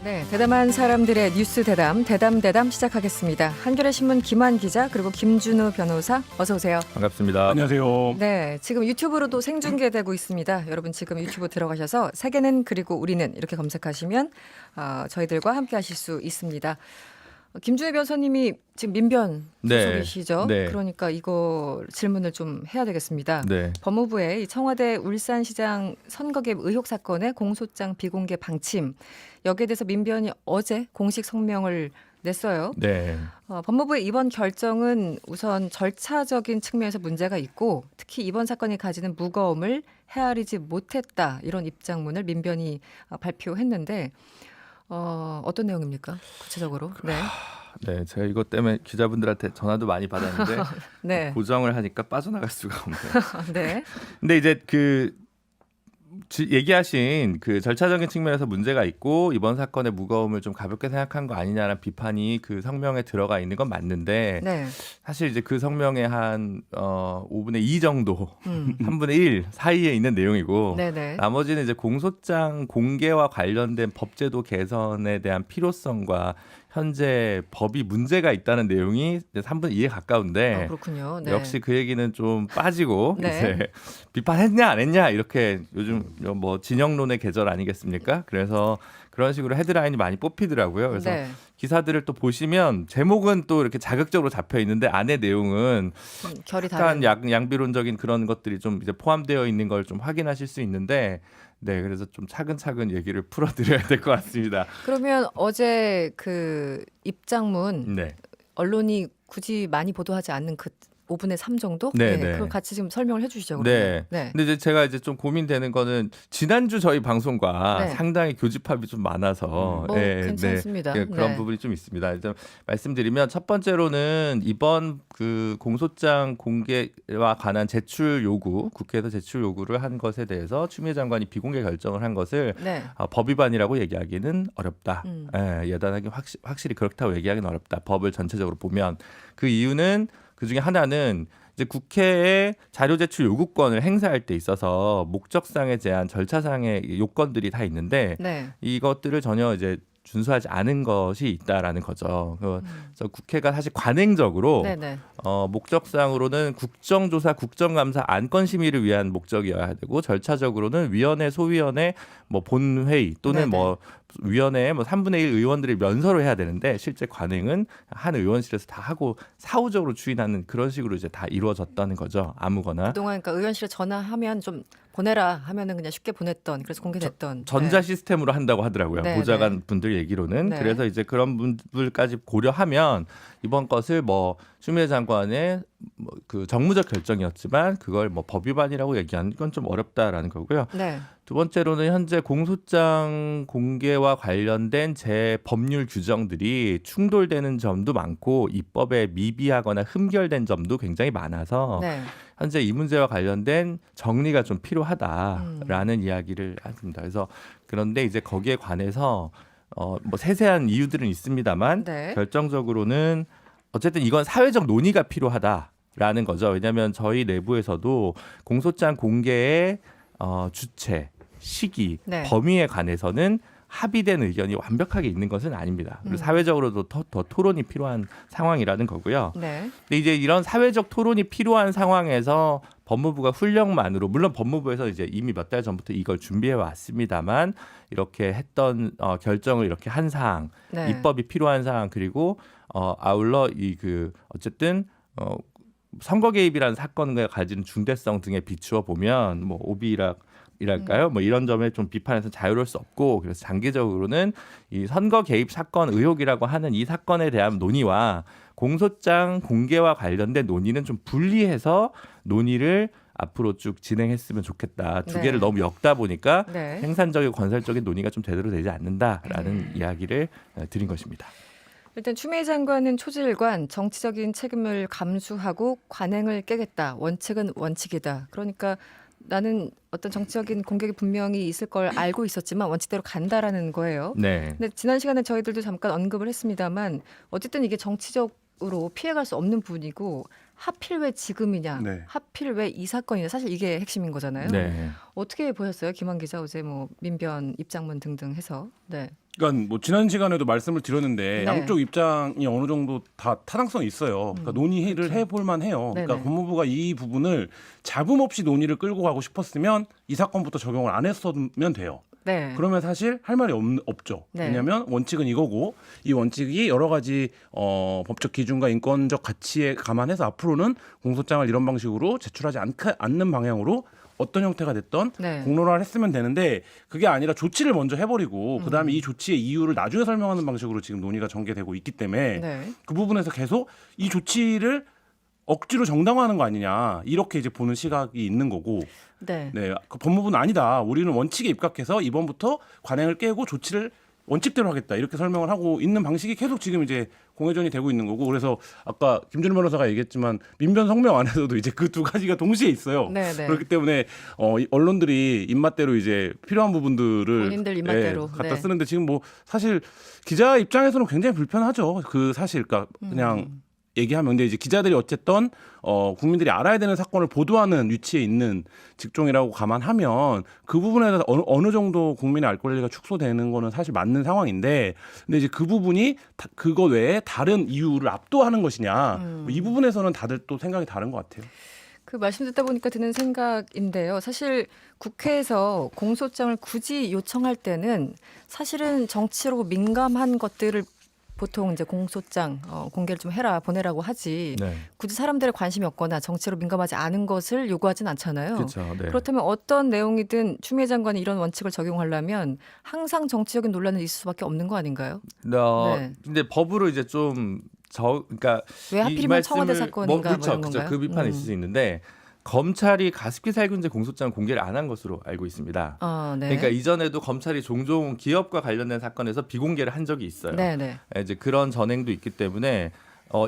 네, 대담한 사람들의 뉴스 대담 시작하겠습니다. 한겨레 신문 김한 기자 그리고 김준우 변호사 어서 오세요. 반갑습니다. 안녕하세요. 네, 지금 유튜브로도 생중계되고 있습니다. 여러분 지금 유튜브 들어가셔서 세계는 그리고 우리는 이렇게 검색하시면 저희들과 함께하실 수 있습니다. 김준우 변호사님이 지금 민변 소속이시죠? 네. 그러니까 이거 질문을 좀 해야 되겠습니다. 네. 법무부의 청와대 울산시장 선거 개입 의혹 사건의 공소장 비공개 방침 여기에 대해서 민변이 어제 공식 성명을 냈어요. 네. 법무부의 이번 결정은 우선 절차적인 측면에서 문제가 있고 특히 이번 사건이 가지는 무거움을 헤아리지 못했다 이런 입장문을 민변이 발표했는데 어떤 내용입니까? 구체적으로? 네. 네, 제가 이것 때문에 기자분들한테 전화도 많이 받았는데 네. 고정을 하니까 빠져나갈 수가 없네요. 네. 근데 이제 얘기하신 그 절차적인 측면에서 문제가 있고 이번 사건의 무거움을 좀 가볍게 생각한 거 아니냐라는 비판이 그 성명에 들어가 있는 건 맞는데 네. 사실 이제 그 성명의 한 5분의 2 정도, 3분의 1 사이에 있는 내용이고 네네. 나머지는 이제 공소장 공개와 관련된 법제도 개선에 대한 필요성과 현재 법이 문제가 있다는 내용이 3분의 2에 가까운데 그렇군요. 네. 역시 그 얘기는 좀 빠지고 네. 이제 비판했냐 안 했냐 이렇게 요즘 뭐 진영론의 계절 아니겠습니까? 그래서 그런 식으로 헤드라인이 많이 뽑히더라고요. 그래서 네. 기사들을 또 보시면 제목은 또 이렇게 자극적으로 잡혀 있는데 안에 내용은 좀 결이 약간 다른. 양비론적인 그런 것들이 좀 이제 포함되어 있는 걸 좀 확인하실 수 있는데 네, 그래서 좀 차근차근 얘기를 풀어드려야 될 것 같습니다. 그러면 어제 그 입장문 네. 언론이 굳이 많이 보도하지 않는 그 5분의 3 정도? 네, 네. 그걸 같이 지금 설명을 해주시죠. 네. 그러면. 근데 이제 제가 이제 좀 고민되는 거는 지난주 저희 방송과 네. 상당히 교집합이 좀 많아서 뭐 괜찮습니다. 그런 네. 부분이 좀 있습니다. 일단 말씀드리면 첫 번째로는 이번 그 공소장 공개와 관한 제출 요구, 국회에서 제출 요구를 한 것에 대해서 추미애 장관이 비공개 결정을 한 것을 네. 법 위반이라고 얘기하기는 어렵다. 음. 예단하기 확실히 그렇다고 얘기하기는 어렵다. 법을 전체적으로 보면 그 이유는 그 중에 하나는 이제 국회에 자료 제출 요구권을 행사할 때 있어서 목적상에 대한 절차상의 요건들이 다 있는데 네. 이것들을 전혀 이제 준수하지 않은 것이 있다라는 거죠. 그래서 국회가 사실 관행적으로 네네. 목적상으로는 국정조사, 국정감사, 안건심의를 위한 목적이어야 되고 절차적으로는 위원회, 소위원회, 뭐 본회의 또는 네네. 뭐 위원회에 뭐 3분의 1 의원들이 면서로 해야 되는데 실제 관행은 한 의원실에서 다 하고 사후적으로 추인하는 그런 식으로 이제 다 이루어졌다는 거죠. 아무거나. 그동안 그러니까 의원실에 전화하면 좀 보내라 하면은 그냥 쉽게 보냈던 그래서 공개됐던 전자 네. 시스템으로 한다고 하더라고요. 네, 보좌관 분들 얘기로는. 네. 그래서 이제 그런 분들까지 고려하면 이번 것을 뭐 추미애 장관의 뭐 그 정무적 결정이었지만 그걸 뭐 법 위반이라고 얘기하는 건 좀 어렵다라는 거고요. 네. 두 번째로는 현재 공소장 공개와 관련된 재법률 규정들이 충돌되는 점도 많고 입법에 미비하거나 흠결된 점도 굉장히 많아서 네. 현재 이 문제와 관련된 정리가 좀 필요하다라는 이야기를 합니다. 그래서 그런데 이제 거기에 관해서 뭐 세세한 이유들은 있습니다만 네. 결정적으로는 어쨌든 이건 사회적 논의가 필요하다라는 거죠. 왜냐하면 저희 내부에서도 공소장 공개의 주체, 시기, 네. 범위에 관해서는 합의된 의견이 완벽하게 있는 것은 아닙니다. 그리고 사회적으로도 더 토론이 필요한 상황이라는 거고요. 네. 근데 이제 이런 사회적 토론이 필요한 상황에서 법무부가 훈령만으로 물론 법무부에서 이제 이미 몇 달 전부터 이걸 준비해 왔습니다만 이렇게 했던 결정을 이렇게 한 사항, 네. 입법이 필요한 사항 그리고 아울러 어쨌든 선거 개입이라는 사건과 가진 중대성 등에 비추어 보면 뭐 오비락이랄까요? 뭐 이런 점에 좀 비판해서 자유로울 수 없고 그래서 장기적으로는 이 선거 개입 사건 의혹이라고 하는 이 사건에 대한 논의와 공소장 공개와 관련된 논의는 좀 분리해서 논의를 앞으로 쭉 진행했으면 좋겠다. 두 네. 개를 너무 엮다 보니까 네. 생산적이고 건설적인 논의가 좀 제대로 되지 않는다라는 이야기를 드린 것입니다. 일단 추미애 장관은 초질관 정치적인 책임을 감수하고 관행을 깨겠다. 원칙은 원칙이다. 그러니까 나는 어떤 정치적인 공격이 분명히 있을 걸 알고 있었지만 원칙대로 간다라는 거예요. 네. 근데 지난 시간에 저희들도 잠깐 언급을 했습니다만 어쨌든 이게 정치적으로 피해갈 수 없는 부분이고 하필 왜 지금이냐, 네. 하필 왜 이 사건이냐, 사실 이게 핵심인 거잖아요. 네. 어떻게 보셨어요, 김한 기자 어제 뭐 민변 입장문 등등 해서? 네. 그러니까 뭐 지난 시간에도 말씀을 네. 드렸는데 양쪽 입장이 어느 정도 다 타당성이 있어요. 그러니까 논의를 그렇죠. 해볼 만해요. 네네. 그러니까 법무부가 이 부분을 잡음 없이 논의를 끌고 가고 싶었으면 이 사건부터 적용을 안 했으면 돼요. 네. 그러면 사실 할 말이 없죠. 네. 왜냐하면 원칙은 이거고 이 원칙이 여러 가지 법적 기준과 인권적 가치에 감안해서 앞으로는 공소장을 이런 방식으로 제출하지 않는 방향으로 어떤 형태가 됐던 네. 공론화를 했으면 되는데 그게 아니라 조치를 먼저 해버리고 그다음에 이 조치의 이유를 나중에 설명하는 방식으로 지금 논의가 전개되고 있기 때문에 네. 그 부분에서 계속 이 조치를 억지로 정당화하는 거 아니냐 이렇게 이제 보는 시각이 있는 거고 네. 네, 그 법무부는 아니다. 우리는 원칙에 입각해서 이번부터 관행을 깨고 조치를 원칙대로 하겠다. 이렇게 설명을 하고 있는 방식이 계속 지금 이제 공회전이 되고 있는 거고 그래서 아까 김준우 변호사가 얘기했지만 민변 성명 안에서도 이제 그 두 가지가 동시에 있어요. 네, 네. 그렇기 때문에 이 언론들이 입맛대로 이제 필요한 부분들을 본인들 입맛대로. 갖다 네. 쓰는데 지금 뭐 사실 기자 입장에서는 굉장히 불편하죠. 그 사실 그러니까 그냥 얘기하면 근데 이제 기자들이 어쨌든 국민들이 알아야 되는 사건을 보도하는 위치에 있는 직종이라고 감안하면 그 부분에 대해서 어느 정도 국민의 알 권리가 축소되는 거는 사실 맞는 상황인데 근데 이제 그 부분이 그거 외에 다른 이유를 압도하는 것이냐 뭐이 부분에서는 다들 또 생각이 다른 것 같아요. 그 말씀 듣다 보니까 드는 생각인데요. 사실 국회에서 공소장을 굳이 요청할 때는 사실은 정치로 민감한 것들을 보통 이제 공소장 공개를 좀 해라 보내라고 하지 네. 굳이 사람들의 관심이 없거나 정치로 민감하지 않은 것을 요구하진 않잖아요. 그렇죠. 네. 그렇다면 어떤 내용이든 추미애 장관이 이런 원칙을 적용하려면 항상 정치적인 논란은 있을 수밖에 없는 거 아닌가요? 네. 근데 법으로 이제 좀 그러니까 왜 하필이면 청와대 사건인가 그렇죠, 뭐 이런 건가요? 그 비판이 있을 수 있는데 검찰이 가습기 살균제 공소장 공개를 안 한 것으로 알고 있습니다. 네. 그러니까 이전에도 검찰이 종종 기업과 관련된 사건에서 비공개를 한 적이 있어요. 네, 네. 이제 그런 전행도 있기 때문에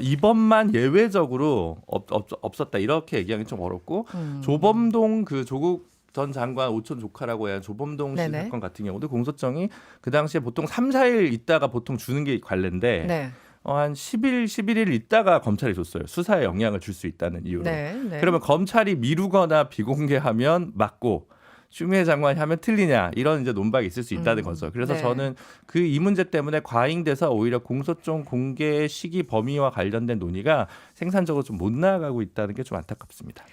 이번만 예외적으로 없었다 이렇게 얘기하기 좀 어렵고 조범동 그 조국 전 장관 오촌 조카라고 해야 조범동 씨 네네. 사건 같은 경우도 공소장이 그 당시에 보통 3, 4일 있다가 보통 주는 게 관례인데 네. 한 10일, 11일 있다가 검찰이 줬어요. 수사에 영향을 줄 수 있다는 이유로. 네, 네. 그러면 검찰이 미루거나 비공개하면 맞고 추미애 장관이 하면 틀리냐 이런 이제 논박이 있을 수 있다는 거죠. 그래서 네. 저는 그 이 문제 때문에 과잉돼서 오히려 공소장 공개 시기 범위와 관련된 논의가 생산적으로 좀 못 나아가고 있다는 게 좀 안타깝습니다.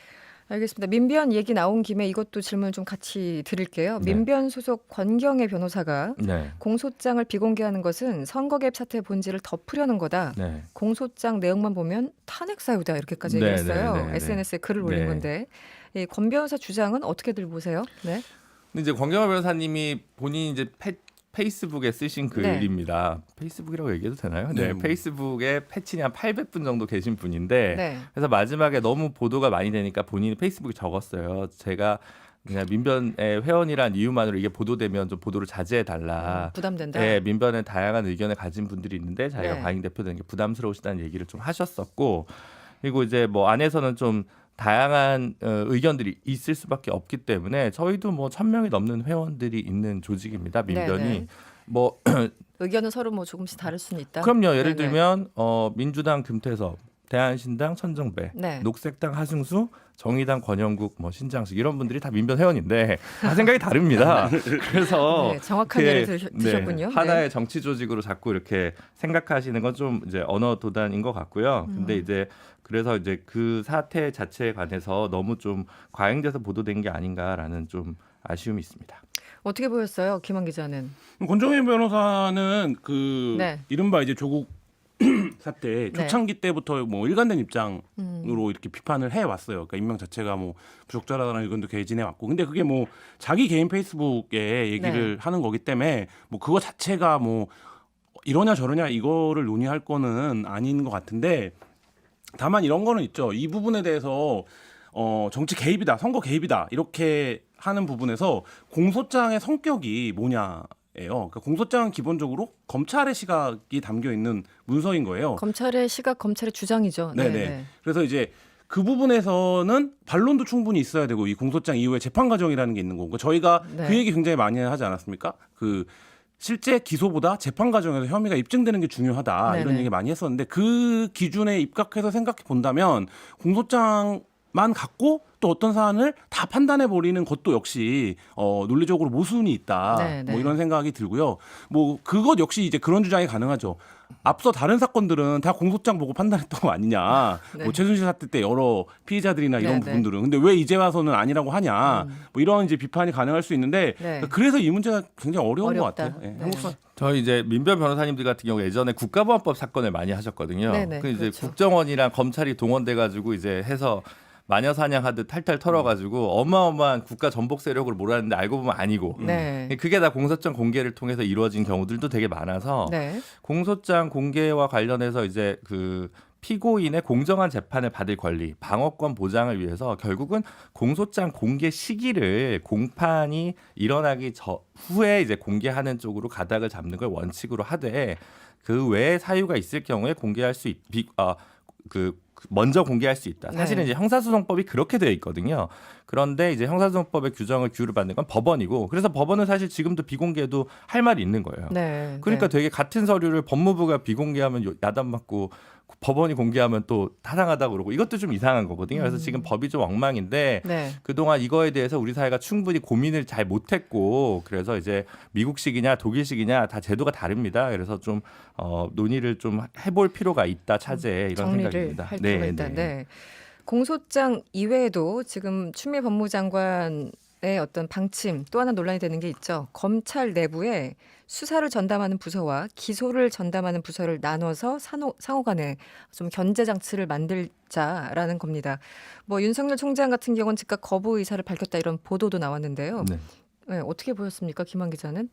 알겠습니다. 민변 얘기 나온 김에 이것도 질문 좀 같이 드릴게요. 네. 민변 소속 권경애 변호사가 네. 공소장을 비공개하는 것은 선거 개입 사태의 본질을 덮으려는 거다. 네. 공소장 내용만 보면 탄핵 사유다 이렇게까지 네, 얘기했어요. 네, 네, 네. SNS에 글을 올린 네. 건데 이 권 변호사 주장은 어떻게들 보세요? 네. 근데 이제 권경화 변호사님이 본인이 이제 페이스북에 쓰신 네. 글입니다. 페이스북이라고 얘기해도 되나요? 네. 네. 페이스북에 패친이 한 800분 정도 계신 분인데 네. 그래서 마지막에 너무 보도가 많이 되니까 본인이 페이스북에 적었어요. 제가 그냥 민변의 회원이란 이유만으로 이게 보도되면 좀 보도를 자제해 달라. 부담된다. 네, 민변에 다양한 의견을 가진 분들이 있는데 자기가 네. 과잉 대표되는 게 부담스러우시다는 얘기를 좀 하셨었고 그리고 이제 뭐 안에서는 좀 다양한 의견들이 있을 수밖에 없기 때문에 저희도 뭐 1,000명이 넘는 회원들이 있는 조직입니다. 민변이 네네. 뭐 의견은 서로 뭐 조금씩 다를 수는 있다. 그럼요. 예를 네네. 들면 민주당 금태섭, 대한신당 천정배, 네. 녹색당 하승수, 정의당 권영국, 뭐 신장식 이런 분들이 다 민변 회원인데 다 생각이 다릅니다. 그래서 네, 정확한 예를 드셨군요. 하나의 정치 조직으로 자꾸 이렇게 생각하시는 건 좀 이제 언어 도단인 것 같고요. 근데 이제 그래서 이제 그 사태 자체에 관해서 너무 좀 과잉돼서 보도된 게 아닌가라는 좀 아쉬움이 있습니다. 어떻게 보였어요, 김한 기자는? 권정혜 변호사는 그 네. 이른바 이제 조국 사태 초창기 때부터 뭐 일관된 입장으로 이렇게 비판을 해 왔어요. 그러니까 인명 자체가 뭐 부적절하다는 의견도 개진해 왔고, 근데 그게 뭐 자기 개인 페이스북에 얘기를 하는 거기 때문에 뭐 그거 자체가 뭐 이러냐 저러냐 이거를 논의할 거는 아닌 것 같은데, 다만 이런 거는 있죠. 이 부분에 대해서 정치 개입이다, 선거 개입이다 이렇게 하는 부분에서 공소장의 성격이 뭐냐. 그러니까 공소장은 기본적으로 검찰의 시각이 담겨 있는 문서인 거예요. 검찰의 시각, 검찰의 주장이죠. 네네. 그래서 이제 그 부분에서는 반론도 충분히 있어야 되고, 이 공소장 이후에 재판 과정이라는 게 있는 거고, 저희가 네. 그 얘기 굉장히 많이 하지 않았습니까? 그 실제 기소보다 재판 과정에서 혐의가 입증되는 게 중요하다, 네네. 이런 얘기 많이 했었는데, 그 기준에 입각해서 생각해 본다면 공소장 만 갖고 또 어떤 사안을 다 판단해 버리는 것도 역시 논리적으로 모순이 있다. 네, 네. 뭐 이런 생각이 들고요. 뭐 그것 역시 이제 그런 주장이 가능하죠. 앞서 다른 사건들은 다 공소장 보고 판단했던 거 아니냐. 네. 뭐 최순실 사태 때 여러 피의자들이나 이런 네, 네. 부분들은 근데 왜 이제 와서는 아니라고 하냐. 뭐 이런 이제 비판이 가능할 수 있는데 네. 그래서 이 문제가 굉장히 어려운 것 어렵다. 같아요. 예, 네. 한국사 저희 이제 민변 변호사님들 같은 경우 예전에 국가보안법 사건을 많이 하셨거든요. 네네, 그 이제 그렇죠. 국정원이랑 검찰이 동원돼 가지고 이제 해서 마녀 사냥하듯 탈탈 털어가지고 어마어마한 국가 전복 세력을 몰았는데 알고 보면 아니고 네. 그게 다 공소장 공개를 통해서 이루어진 경우들도 되게 많아서 네. 공소장 공개와 관련해서 이제 그 피고인의 공정한 재판을 받을 권리, 방어권 보장을 위해서 결국은 공소장 공개 시기를 공판이 일어나기 후에 이제 공개하는 쪽으로 가닥을 잡는 걸 원칙으로 하되 그 외에 사유가 있을 경우에 공개할 수 먼저 공개할 수 있다. 사실은 네. 이제 형사소송법이 그렇게 되어 있거든요. 그런데 이제 형사소송법의 규율을 받는 건 법원이고, 그래서 법원은 사실 지금도 비공개도 할 말이 있는 거예요. 네. 그러니까 네. 되게 같은 서류를 법무부가 비공개하면 야단 맞고 법원이 공개하면 또 타당하다고 그러고 이것도 좀 이상한 거거든요. 그래서 지금 법이 좀 엉망인데 네. 그동안 이거에 대해서 우리 사회가 충분히 고민을 잘 못했고 그래서 이제 미국식이냐 독일식이냐 다 제도가 다릅니다. 그래서 좀 논의를 좀 해볼 필요가 있다 차제에 이런 정리를 생각입니다. 할 필요가 있다. 네. 공소장 이외에도 지금 추미애 법무장관의 어떤 방침 또 하나 논란이 되는 게 있죠. 검찰 내부에 수사를 전담하는 부서와 기소를 전담하는 부서를 나눠서 상호 간에 좀 견제 장치를 만들자라는 겁니다. 뭐 윤석열 총장 같은 경우는 즉각 거부 의사를 밝혔다 이런 보도도 나왔는데요. 네. 네, 어떻게 보셨습니까, 김한 기자는?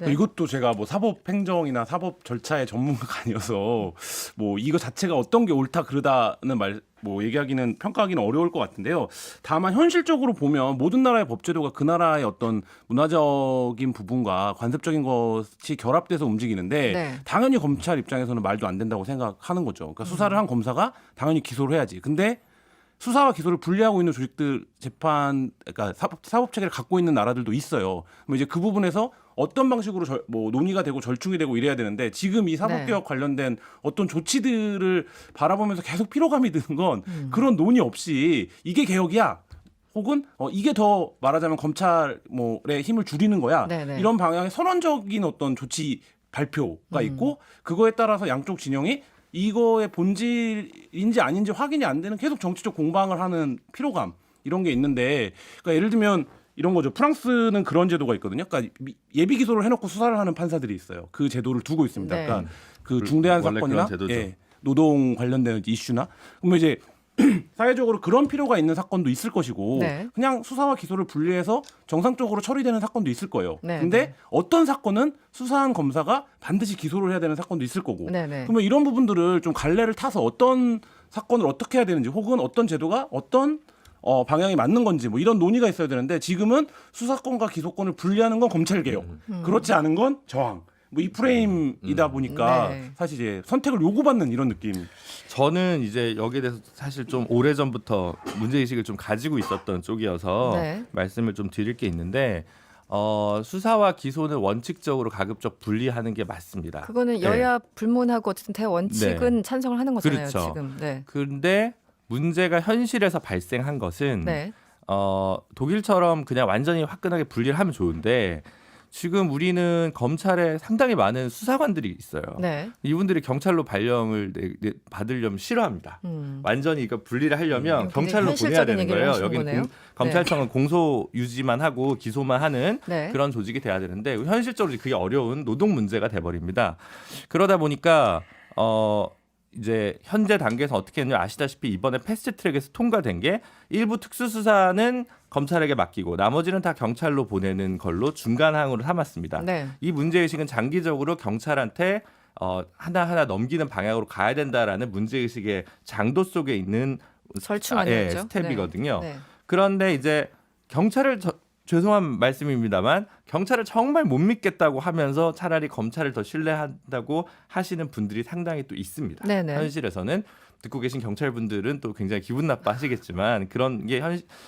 네. 이것도 제가 뭐 사법 행정이나 사법 절차의 전문가가 아니어서 뭐 이거 자체가 어떤 게 옳다 그르다는 뭐 얘기하기는 평가하기는 어려울 것 같은데요. 다만 현실적으로 보면 모든 나라의 법제도가 그 나라의 어떤 문화적인 부분과 관습적인 것이 결합돼서 움직이는데 네. 당연히 검찰 입장에서는 말도 안 된다고 생각하는 거죠. 그러니까 수사를 한 검사가 당연히 기소를 해야지. 근데 수사와 기소를 분리하고 있는 조직들 그러니까 사법 체계를 갖고 있는 나라들도 있어요. 그럼 이제 그 부분에서 어떤 방식으로 뭐 논의가 되고 절충이 되고 이래야 되는데 지금 이 사법개혁 관련된 어떤 조치들을 바라보면서 계속 피로감이 드는 건 그런 논의 없이 이게 개혁이야. 혹은 이게 더 말하자면 검찰의 힘을 줄이는 거야. 네네. 이런 방향의 선언적인 어떤 조치 발표가 있고 그거에 따라서 양쪽 진영이 이거의 본질인지 아닌지 확인이 안 되는 계속 정치적 공방을 하는 피로감 이런 게 있는데 그러니까 예를 들면 이런 거죠. 프랑스는 그런 제도가 있거든요. 그러니까 예비 기소를 해놓고 수사를 하는 판사들이 있어요. 그 제도를 두고 있습니다. 네. 그러니까 그 중대한 원래 사건이나 그런 제도죠. 노동 관련된 이슈나 그러면 이제 사회적으로 그런 필요가 있는 사건도 있을 것이고 네. 그냥 수사와 기소를 분리해서 정상적으로 처리되는 사건도 있을 거예요. 네, 근데 네. 어떤 사건은 수사한 검사가 반드시 기소를 해야 되는 사건도 있을 거고 네, 네. 그러면 이런 부분들을 좀 갈래를 타서 어떤 사건을 어떻게 해야 되는지 혹은 어떤 제도가 어떤 방향이 맞는 건지 뭐 이런 논의가 있어야 되는데 지금은 수사권과 기소권을 분리하는 건 검찰 개혁 그렇지 않은 건 저항 뭐 이 프레임이다 보니까 네. 사실 이제 선택을 요구받는 이런 느낌. 저는 이제 여기에 대해서 사실 좀 오래전부터 문제의식을 좀 가지고 있었던 쪽이어서 네. 말씀을 좀 드릴 게 있는데 수사와 기소는 원칙적으로 가급적 분리하는 게 맞습니다. 그거는 네. 여야 불문하고 어쨌든 대원칙은 찬성을 하는 거잖아요. 그렇죠. 지금. 네. 근데 문제가 현실에서 발생한 것은 네. 독일처럼 그냥 완전히 화끈하게 분리를 하면 좋은데 지금 우리는 검찰에 상당히 많은 수사관들이 있어요. 네. 이분들이 경찰로 발령을 받으려면 싫어합니다. 완전히 이거 분리를 하려면 굉장히 경찰로 보내야 현실적인 되는 얘기를 거예요. 하시는 여기는 거네요. 검찰청은 공소 유지만 하고 기소만 하는 네. 그런 조직이 돼야 되는데 현실적으로 그게 어려운 노동 문제가 돼버립니다. 그러다 보니까 이제 현재 단계에서 어떻게 했냐 아시다시피 이번에 패스트트랙에서 통과된 게 일부 특수수사는 검찰에게 맡기고 나머지는 다 경찰로 보내는 걸로 중간항으로 삼았습니다. 네. 이 문제의식은 장기적으로 경찰한테 하나하나 넘기는 방향으로 가야 된다라는 문제의식의 장도 속에 있는 절충안이었죠. 스텝이거든요. 네. 네. 그런데 이제 경찰을 죄송한 말씀입니다만 경찰을 정말 못 믿겠다고 하면서 차라리 검찰을 더 신뢰한다고 하시는 분들이 상당히 또 있습니다. 네네. 현실에서는 듣고 계신 경찰분들은 또 굉장히 기분 나빠하시겠지만 그런 게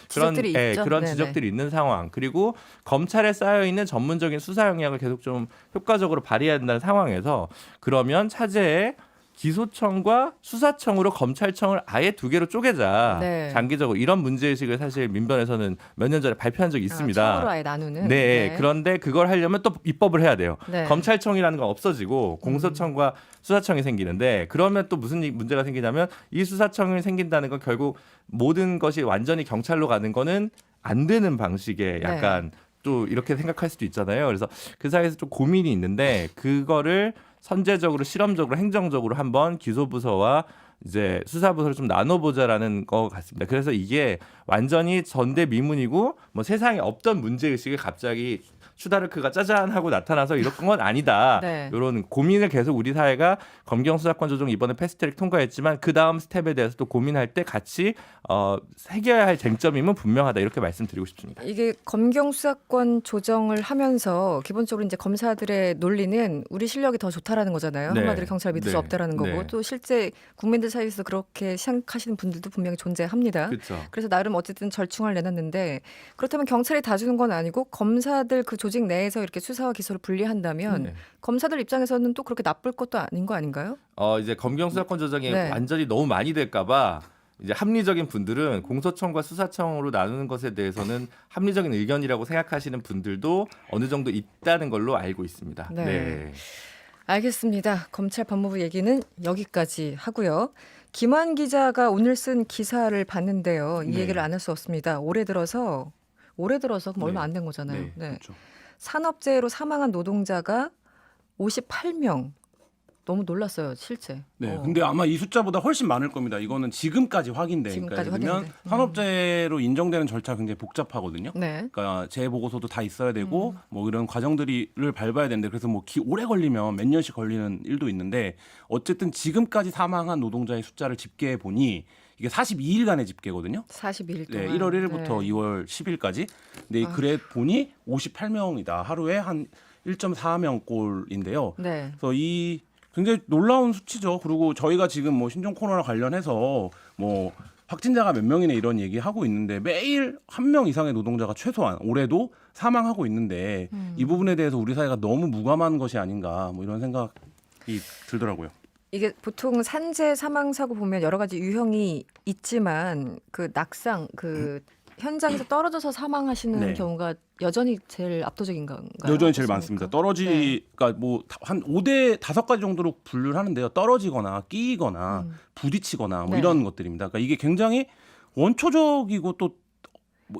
지적들이 있죠. 그런 네네. 지적들이 있는 상황 그리고 검찰에 쌓여 있는 전문적인 수사 역량을 계속 좀 효과적으로 발휘해야 된다는 상황에서 그러면 차제에 기소청과 수사청으로 검찰청을 아예 두 개로 쪼개자. 네. 장기적으로 이런 문제의식을 사실 민변에서는 몇 년 전에 발표한 적이 있습니다. 청으로 아예 나누는. 네, 그런데 그걸 하려면 또 입법을 해야 돼요. 네. 검찰청이라는 건 없어지고 공소청과 수사청이 생기는데 그러면 또 무슨 문제가 생기냐면 이 수사청이 생긴다는 건 결국 모든 것이 완전히 경찰로 가는 거는 안 되는 방식의 약간 또 이렇게 생각할 수도 있잖아요. 그래서 그 사이에서 좀 고민이 있는데 그거를 선제적으로 실험적으로 행정적으로 한번 기소부서와 이제 수사부서를 좀 나눠보자라는 것 같습니다. 그래서 이게 완전히 전대미문이고 뭐 세상에 없던 문제의식을 갑자기 슈다르크가 짜잔 하고 나타나서 이런 건 아니다. 네. 이런 고민을 계속 우리 사회가 검경 수사권 조정 이번에 패스트트랙 통과했지만 그 다음 스텝에 대해서 또 고민할 때 같이 해결해야 할 쟁점임은 분명하다 이렇게 말씀드리고 싶습니다. 이게 검경 수사권 조정을 하면서 기본적으로 이제 검사들의 논리는 우리 실력이 더 좋다라는 거잖아요. 네. 한마디로 경찰을 믿을 수 네. 없다라는 거고 네. 또 실제 국민들 사이에서 그렇게 생각하시는 분들도 분명히 존재합니다. 그렇죠. 그래서 나름 어쨌든 절충을 내놨는데 그렇다면 경찰이 다 주는 건 아니고 검사들 그 조직 내에서 이렇게 수사와 기소를 분리한다면 네. 검사들 입장에서는 또 그렇게 나쁠 것도 아닌 거 아닌가요? 이제 검경 수사권 조정이 네. 완전히 너무 많이 될까봐 이제 합리적인 분들은 공소청과 수사청으로 나누는 것에 대해서는 합리적인 의견이라고 생각하시는 분들도 어느 정도 있다는 걸로 알고 있습니다. 네. 알겠습니다. 검찰 법무부 얘기는 여기까지 하고요. 김환 기자가 오늘 쓴 기사를 봤는데요. 이 네. 얘기를 안 할 수 없습니다. 올해 들어서 그럼 얼마 네. 안 된 거잖아요. 네, 네. 그렇죠. 산업재해로 사망한 노동자가 58명. 너무 놀랐어요, 실제. 네, 근데 아마 이 숫자보다 훨씬 많을 겁니다. 이거는 지금까지 확인돼. 지금까지 그러니까 예를 들면 확인돼. 산업재해로 인정되는 절차가 굉장히 복잡하거든요. 네. 그러니까 재해 보고서도 다 있어야 되고 뭐 이런 과정들을 밟아야 되는데 그래서 뭐 오래 걸리면 몇 년씩 걸리는 일도 있는데 어쨌든 지금까지 사망한 노동자의 숫자를 집계해 보니 이게 42일간의 집계거든요. 42일 네, 동안. 1월 1일부터 네. 2월 10일까지. 근데 그래 보니 58명이다. 하루에 한 1.4명 꼴인데요. 네. 그래서 이 굉장히 놀라운 수치죠. 그리고 저희가 지금 뭐 신종 코로나 관련해서 뭐 확진자가 몇 명이네 이런 얘기 하고 있는데 매일 한 명 이상의 노동자가 최소한 올해도 사망하고 있는데 이 부분에 대해서 우리 사회가 너무 무감한 것이 아닌가 뭐 이런 생각이 들더라고요. 이게 보통 산재 사망 사고 보면 여러 가지 유형이 있지만 그 낙상 그 현장에서 떨어져서 사망하시는 네. 경우가 여전히 제일 압도적인 건가요? 여전히 제일 어떻습니까? 많습니다. 네. 그러니까 뭐 한 5대 5가지 정도로 분류를 하는데요. 떨어지거나 끼이거나 부딪히거나 뭐 네. 이런 것들입니다. 그러니까 이게 굉장히 원초적이고 또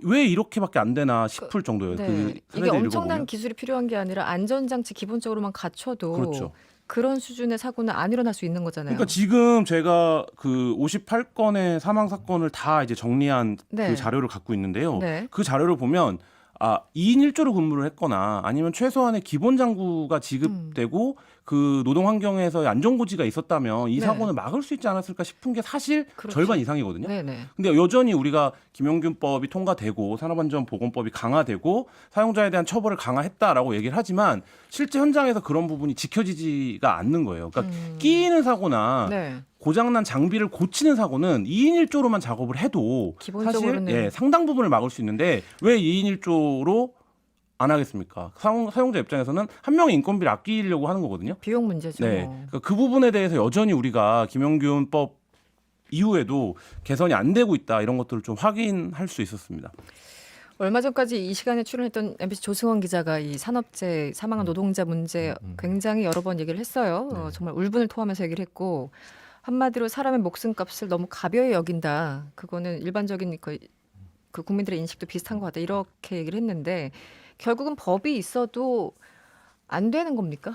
왜 이렇게밖에 안 되나 싶을 정도예요. 네. 그 이게 사례들 엄청난 읽어보면. 기술이 필요한 게 아니라 안전장치 기본적으로만 갖춰도 그렇죠. 그런 수준의 사고는 안 일어날 수 있는 거잖아요. 그러니까 지금 제가 그 58건의 사망 사건을 다 이제 정리한 네. 그 자료를 갖고 있는데요. 네. 그 자료를 보면 2인 1조로 근무를 했거나 아니면 최소한의 기본 장구가 지급되고 그 노동 환경에서의 안전고지가 있었다면 이 네. 사고는 막을 수 있지 않았을까 싶은 게 사실 그렇죠. 절반 이상이거든요. 네네. 근데 여전히 우리가 김용균법이 통과되고 산업안전보건법이 강화되고 사용자에 대한 처벌을 강화했다라고 얘기를 하지만 실제 현장에서 그런 부분이 지켜지지가 않는 거예요. 그러니까 끼이는 사고나 네. 고장난 장비를 고치는 사고는 2인 1조로만 작업을 해도 기본적으로는. 사실 상당 부분을 막을 수 있는데 왜 2인 1조로 안 하겠습니까? 사용자 입장에서는 한 명의 인건비를 아끼려고 하는 거거든요. 비용 문제죠. 네, 그러니까 그 부분에 대해서 여전히 우리가 김용균법 이후에도 개선이 안 되고 있다 이런 것들을 좀 확인할 수 있었습니다. 얼마 전까지 이 시간에 출연했던 MBC 조승원 기자가 이 산업재해 사망한 노동자 문제 굉장히 여러 번 얘기를 했어요. 정말 울분을 토하면서 얘기를 했고 한마디로 사람의 목숨값을 너무 가벼이 여긴다. 그거는 일반적인 그 국민들의 인식도 비슷한 것 같다. 이렇게 얘기를 했는데 결국은 법이 있어도 안 되는 겁니까?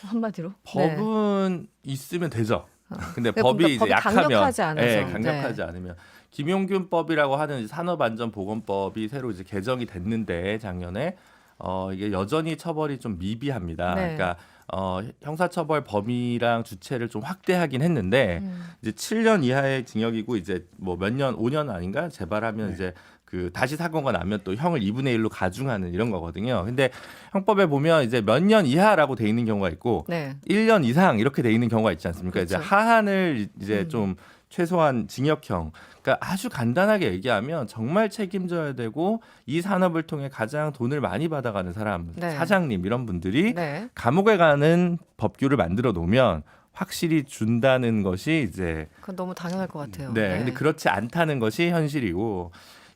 한마디로. 네. 법은 있으면 되죠. 근데 그러니까 법이 이제 법이 약하면, 강력하지 않아서. 강력하지 않으면 김용균법이라고 하는 산업안전보건법이 새로 이제 개정이 됐는데 작년에 이게 여전히 처벌이 좀 미비합니다. 네. 그러니까 형사처벌 범위랑 주체를 좀 확대하긴 했는데 이제 7년 이하의 징역이고 이제 뭐 몇 년, 5년 아닌가 재발하면 이제 그 다시 사고가 나면 또 형을 2분의 1로 가중하는 이런 거거든요. 근데 형법에 보면 이제 몇 년 이하라고 돼 있는 경우가 있고 네. 1년 이상 이렇게 돼 있는 경우가 있지 않습니까? 그렇죠. 이제 하한을 이제 좀 최소한 징역형. 그러니까 아주 간단하게 얘기하면 정말 책임져야 되고 이 산업을 통해 가장 돈을 많이 받아가는 사람, 네. 사장님 이런 분들이 네. 감옥에 가는 법규를 만들어 놓으면 확실히 준다는 것이 이제 그건 너무 당연할 것 같아요. 네, 근데 그렇지 않다는 것이 현실이고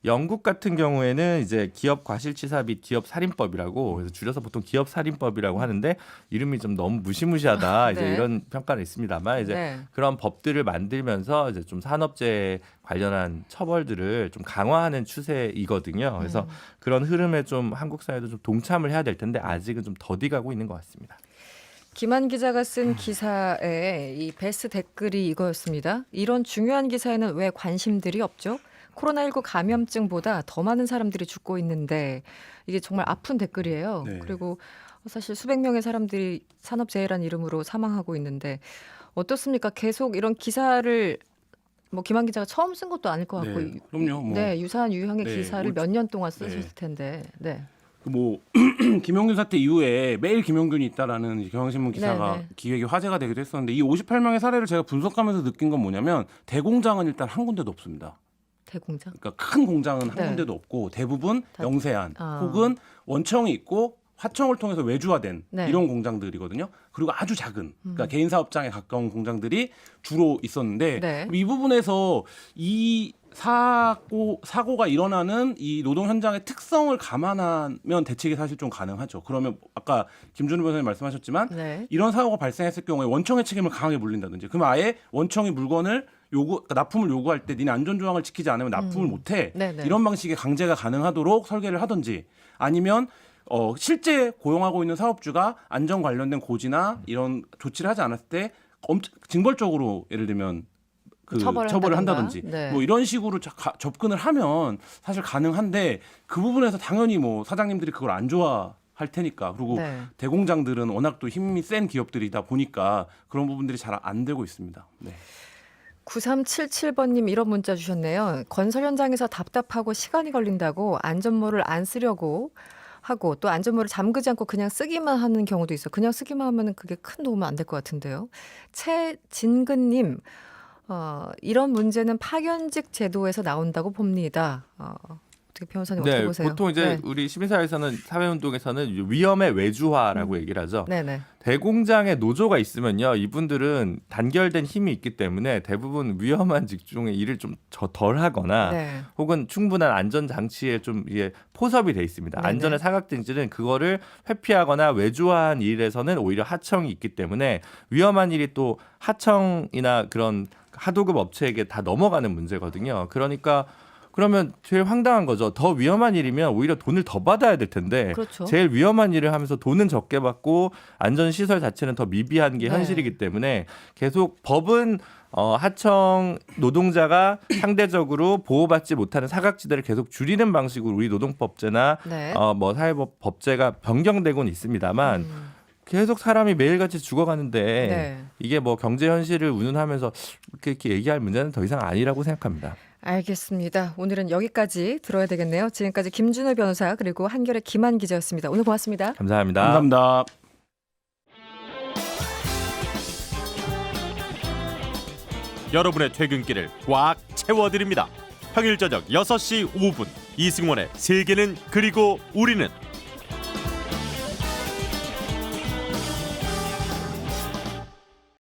영국 같은 경우에는 이제 기업 과실치사 및 기업 살인법이라고 그래서 줄여서 보통 기업 살인법이라고 하는데 이름이 좀 너무 무시무시하다 이제 네. 이런 평가는 있습니다만 이제 네. 그런 법들을 만들면서 이제 좀 산업재해 관련한 처벌들을 좀 강화하는 추세이거든요. 그래서 그런 흐름에 좀 한국 사회도 좀 동참을 해야 될 텐데 아직은 좀 더디가고 있는 것 같습니다. 김한 기자가 쓴 기사에 이 베스트 댓글이 이거였습니다. 이런 중요한 기사에는 왜 관심들이 없죠? 코로나19 감염증보다 더 많은 사람들이 죽고 있는데 이게 정말 아픈 댓글이에요. 네. 그리고 사실 수백 명의 사람들이 산업재해란 이름으로 사망하고 있는데 어떻습니까? 계속 이런 기사를 뭐 김한 기자가 처음 쓴 것도 아닐 것 같고 네, 그럼요. 뭐. 네, 유사한 유형의 네, 기사를 뭐, 몇 년 동안 네. 쓰셨을 텐데 네. 뭐 김용균 사태 이후에 매일 김용균이 있다라는 경향신문 기사가 네네. 기획이 화제가 되기도 했었는데 이 58명의 사례를 제가 분석하면서 느낀 건 뭐냐면 대공장은 일단 한 군데도 없습니다. 대공장? 그러니까 큰 공장은 한 네. 군데도 없고 대부분 다- 영세한 아. 혹은 원청이 있고 하청을 통해서 외주화된 네. 이런 공장들이거든요. 그리고 아주 작은 그러니까 개인 사업장에 가까운 공장들이 주로 있었는데 네. 이 부분에서 이 사고가 일어나는 이 노동 현장의 특성을 감안하면 대책이 사실 좀 가능하죠. 그러면 아까 김준우 변호사님 말씀하셨지만 네. 이런 사고가 발생했을 경우에 원청의 책임을 강하게 물린다든지 그럼 아예 원청이 물건을 그러니까 납품을 요구할 때 니네 안전조항을 지키지 않으면 납품을 못해 네네. 이런 방식의 강제가 가능하도록 설계를 하든지 아니면 실제 고용하고 있는 사업주가 안전 관련된 고지나 이런 조치를 하지 않았을 때 징벌적으로 예를 들면 그 처벌을 처벌을 한다던가. 한다든지 네. 뭐 이런 식으로 접근을 하면 사실 가능한데 그 부분에서 당연히 뭐 사장님들이 그걸 안 좋아할 테니까 그리고 네. 대공장들은 워낙 또 힘이 센 기업들이다 보니까 그런 부분들이 잘 안 되고 있습니다. 네. 9377번님 이런 문자 주셨네요. 건설 현장에서 답답하고 시간이 걸린다고 안전모를 안 쓰려고 하고 또 안전모를 잠그지 않고 그냥 쓰기만 하는 경우도 있어. 그냥 쓰기만 하면 그게 큰 도움은 안 될 것 같은데요. 최진근님 이런 문제는 파견직 제도에서 나온다고 봅니다. 어떻게 변호사님 어떻게 네, 보세요? 보통 이제 네. 우리 시민사회에서는 사회운동에서는 위험의 외주화라고 얘기를 하죠. 네네. 대공장에 노조가 있으면요, 이분들은 단결된 힘이 있기 때문에 대부분 위험한 직종의 일을 좀 덜 하거나 네. 혹은 충분한 안전 장치에 좀 이게 포섭이 돼 있습니다. 네네. 안전에 사각된 일은 그거를 회피하거나 외주화한 일에서는 오히려 하청이 있기 때문에 위험한 일이 또 하청이나 그런 하도급 업체에게 다 넘어가는 문제거든요. 그러니까 그러면 제일 황당한 거죠. 더 위험한 일이면 오히려 돈을 더 받아야 될 텐데 그렇죠. 제일 위험한 일을 하면서 돈은 적게 받고 안전시설 자체는 더 미비한 게 네. 현실이기 때문에 계속 법은 하청 노동자가 상대적으로 보호받지 못하는 사각지대를 계속 줄이는 방식으로 우리 노동법제나 네. 뭐 사회법 법제가 변경되고는 있습니다만 계속 사람이 매일같이 죽어가는데 네. 이게 뭐 경제 현실을 운운하면서 이렇게 얘기할 문제는 더 이상 아니라고 생각합니다. 알겠습니다. 오늘은 여기까지 들어야 되겠네요. 지금까지 김준우 변호사 그리고 한결의 김한 기자였습니다. 오늘 고맙습니다. 감사합니다. 감사합니다. 여러분의 퇴근길을 꽉 채워드립니다. 평일 저녁 6시 5분 이승원의 세계는 그리고 우리는